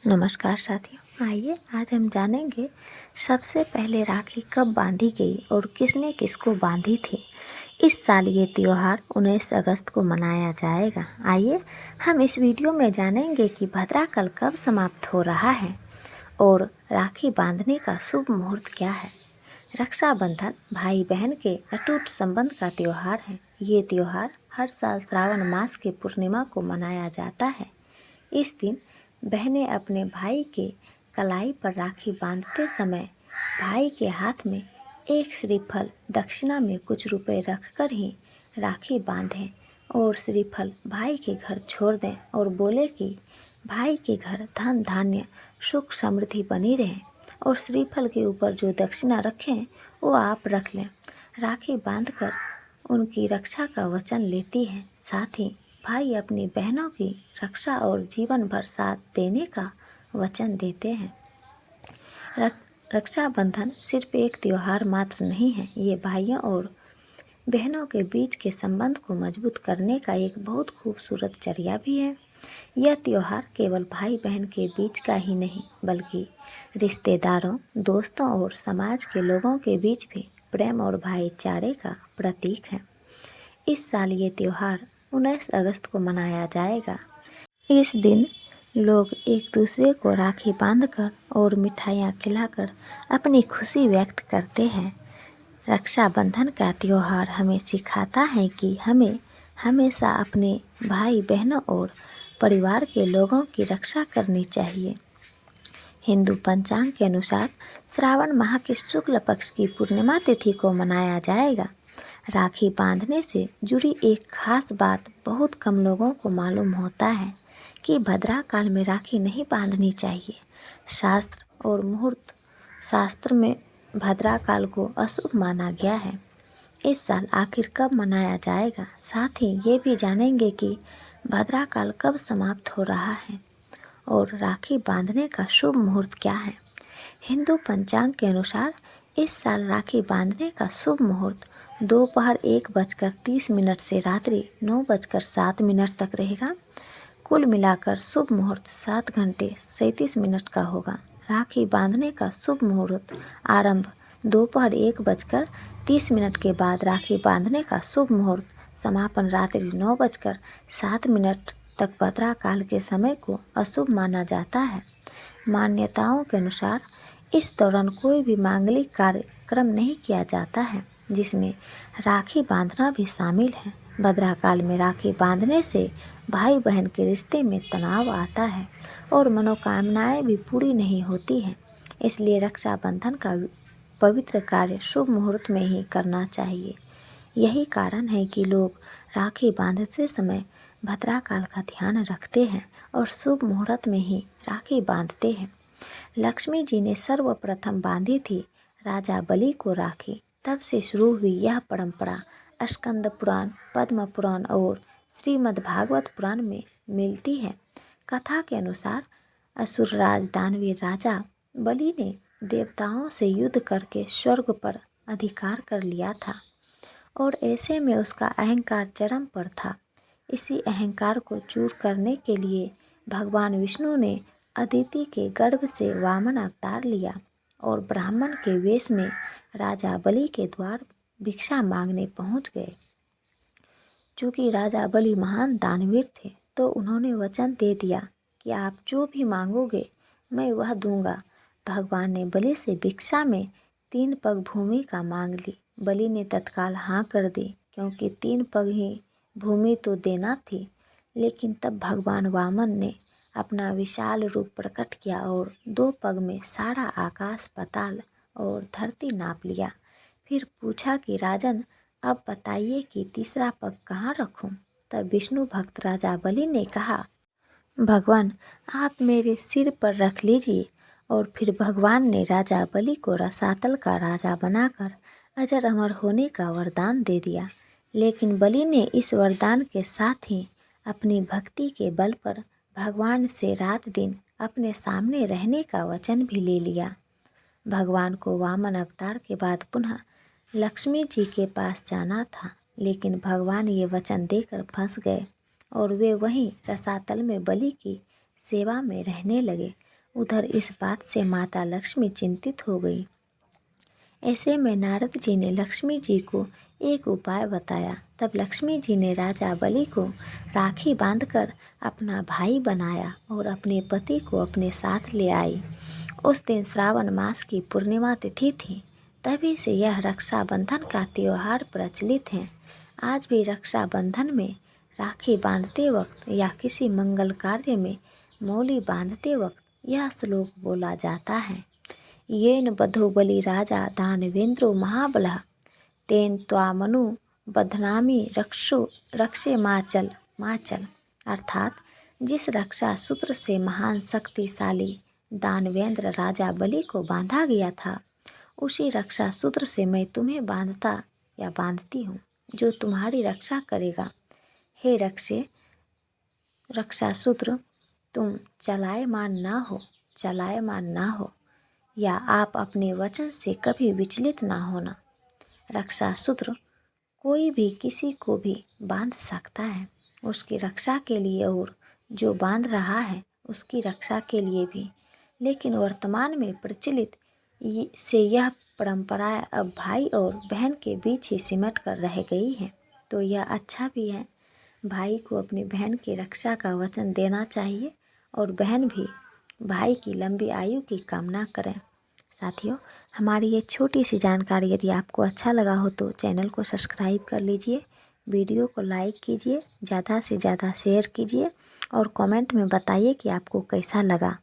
नमस्कार साथियों, आइए आज हम जानेंगे सबसे पहले राखी कब बांधी गई और किसने किसको बांधी थी। इस साल ये त्यौहार 19 अगस्त को मनाया जाएगा। आइए हम इस वीडियो में जानेंगे कि भद्राकल कब समाप्त हो रहा है और राखी बांधने का शुभ मुहूर्त क्या है। रक्षाबंधन भाई बहन के अटूट संबंध का त्यौहार है। ये त्यौहार हर साल श्रावण मास की पूर्णिमा को मनाया जाता है। इस दिन बहनें अपने भाई के कलाई पर राखी बांधते समय भाई के हाथ में एक श्रीफल दक्षिणा में कुछ रुपए रखकर ही राखी बांधें और श्रीफल भाई के घर छोड़ दें और बोले कि भाई के घर धन धान्य सुख समृद्धि बनी रहे और श्रीफल के ऊपर जो दक्षिणा रखें वो आप रख लें। राखी बांधकर उनकी रक्षा का वचन लेती हैं। साथ ही भाई अपनी बहनों की रक्षा और जीवन भर साथ देने का वचन देते हैं। रक्षाबंधन सिर्फ एक त्योहार मात्र नहीं है, ये भाइयों और बहनों के बीच के संबंध को मजबूत करने का एक बहुत खूबसूरत जरिया भी है। यह त्योहार केवल भाई बहन के बीच का ही नहीं बल्कि रिश्तेदारों, दोस्तों और समाज के लोगों के बीच भी प्रेम और भाईचारे का प्रतीक है। इस साल ये त्यौहार 19 अगस्त को मनाया जाएगा। इस दिन लोग एक दूसरे को राखी बांधकर और मिठाइयाँ खिलाकर अपनी खुशी व्यक्त करते हैं। रक्षाबंधन का त्यौहार हमें सिखाता है कि हमें हमेशा अपने भाई बहनों और परिवार के लोगों की रक्षा करनी चाहिए। हिंदू पंचांग के अनुसार श्रावण माह के शुक्ल पक्ष की पूर्णिमा तिथि को मनाया जाएगा। राखी बांधने से जुड़ी एक खास बात बहुत कम लोगों को मालूम होता है कि भद्राकाल में राखी नहीं बांधनी चाहिए। शास्त्र और मुहूर्त शास्त्र में भद्राकाल को अशुभ माना गया है। इस साल आखिर कब मनाया जाएगा, साथ ही ये भी जानेंगे कि भद्राकाल कब समाप्त हो रहा है और राखी बांधने का शुभ मुहूर्त क्या है। हिंदू पंचांग के अनुसार इस साल राखी बांधने का शुभ मुहूर्त दोपहर 1:30 से रात्रि 9:07 तक रहेगा। कुल मिलाकर शुभ मुहूर्त 7 घंटे 37 मिनट का होगा। राखी बांधने का शुभ मुहूर्त आरंभ दोपहर 1:30 के बाद राखी बांधने का शुभ मुहूर्त समापन रात्रि 9:07 तक भद्राकाल के समय को अशुभ माना जाता है। मान्यताओं के अनुसार इस दौरान कोई भी मांगलिक कार्यक्रम नहीं किया जाता है, जिसमें राखी बांधना भी शामिल है। भद्राकाल में राखी बांधने से भाई बहन के रिश्ते में तनाव आता है और मनोकामनाएं भी पूरी नहीं होती हैं। इसलिए रक्षाबंधन का पवित्र कार्य शुभ मुहूर्त में ही करना चाहिए। यही कारण है कि लोग राखी बांधते समय भद्राकाल का ध्यान रखते हैं और शुभ मुहूर्त में ही राखी बांधते हैं। लक्ष्मी जी ने सर्वप्रथम बांधी थी राजा बलि को राखी। तब से शुरू हुई यह परंपरा स्कंद पुराण, पद्म पुराण और श्रीमद् भागवत पुराण में मिलती है। कथा के अनुसार असुरराज दानवीय राजा बलि ने देवताओं से युद्ध करके स्वर्ग पर अधिकार कर लिया था और ऐसे में उसका अहंकार चरम पर था। इसी अहंकार को चूर करने के लिए भगवान विष्णु ने अदिति के गर्भ से वामन अवतार लिया और ब्राह्मण के वेश में राजा बलि के द्वार भिक्षा मांगने पहुंच गए। चूँकि राजा बलि महान दानवीर थे तो उन्होंने वचन दे दिया कि आप जो भी मांगोगे मैं वह दूंगा। भगवान ने बलि से भिक्षा में 3 पग भूमि का मांग ली। बलि ने तत्काल हाँ कर दी, क्योंकि 3 पग ही भूमि तो देना थी। लेकिन तब भगवान वामन ने अपना विशाल रूप प्रकट किया और 2 पग में सारा आकाश, पाताल और धरती नाप लिया। फिर पूछा कि राजन, अब बताइए कि तीसरा पग कहाँ रखूं? तब विष्णु भक्त राजा बलि ने कहा, भगवान आप मेरे सिर पर रख लीजिए। और फिर भगवान ने राजा बलि को रसातल का राजा बनाकर अजर अमर होने का वरदान दे दिया। लेकिन बलि ने इस वरदान के साथ ही अपनी भक्ति के बल पर भगवान से रात दिन अपने सामने रहने का वचन भी ले लिया। भगवान को वामन अवतार के बाद पुनः लक्ष्मी जी के पास जाना था, लेकिन भगवान ये वचन देकर फंस गए और वे वहीं रसातल में बलि की सेवा में रहने लगे। उधर इस बात से माता लक्ष्मी चिंतित हो गई। ऐसे में नारद जी ने लक्ष्मी जी को एक उपाय बताया। तब लक्ष्मी जी ने राजा बलि को राखी बांधकर अपना भाई बनाया और अपने पति को अपने साथ ले आई। उस दिन श्रावण मास की पूर्णिमा तिथि थी। तभी से यह रक्षाबंधन का त्योहार प्रचलित है। आज भी रक्षाबंधन में राखी बांधते वक्त या किसी मंगल कार्य में मौली बांधते वक्त यह श्लोक बोला जाता है। येन बधो बलि राजा दानवेंद्रो महाबलः तेन त्वामनु बध्नामि रक्षे माचल माचल। अर्थात जिस रक्षा सूत्र से महान शक्तिशाली दानवेंद्र राजा बलि को बांधा गया था, उसी रक्षा सूत्र से मैं तुम्हें बांधता या बांधती हूँ, जो तुम्हारी रक्षा करेगा। हे रक्षा सूत्र, तुम चलायमान ना हो या आप अपने वचन से कभी विचलित ना होना। रक्षा सूत्र कोई भी किसी को भी बांध सकता है, उसकी रक्षा के लिए और जो बांध रहा है उसकी रक्षा के लिए भी। लेकिन वर्तमान में प्रचलित से यह परंपरा अब भाई और बहन के बीच ही सिमट कर रह गई है। तो यह अच्छा भी है, भाई को अपनी बहन की रक्षा का वचन देना चाहिए और बहन भी भाई की लंबी आयु की कामना करें। साथियों, हमारी ये छोटी सी जानकारी यदि आपको अच्छा लगा हो तो चैनल को सब्सक्राइब कर लीजिए, वीडियो को लाइक कीजिए, ज़्यादा से ज़्यादा शेयर कीजिए और कमेंट में बताइए कि आपको कैसा लगा।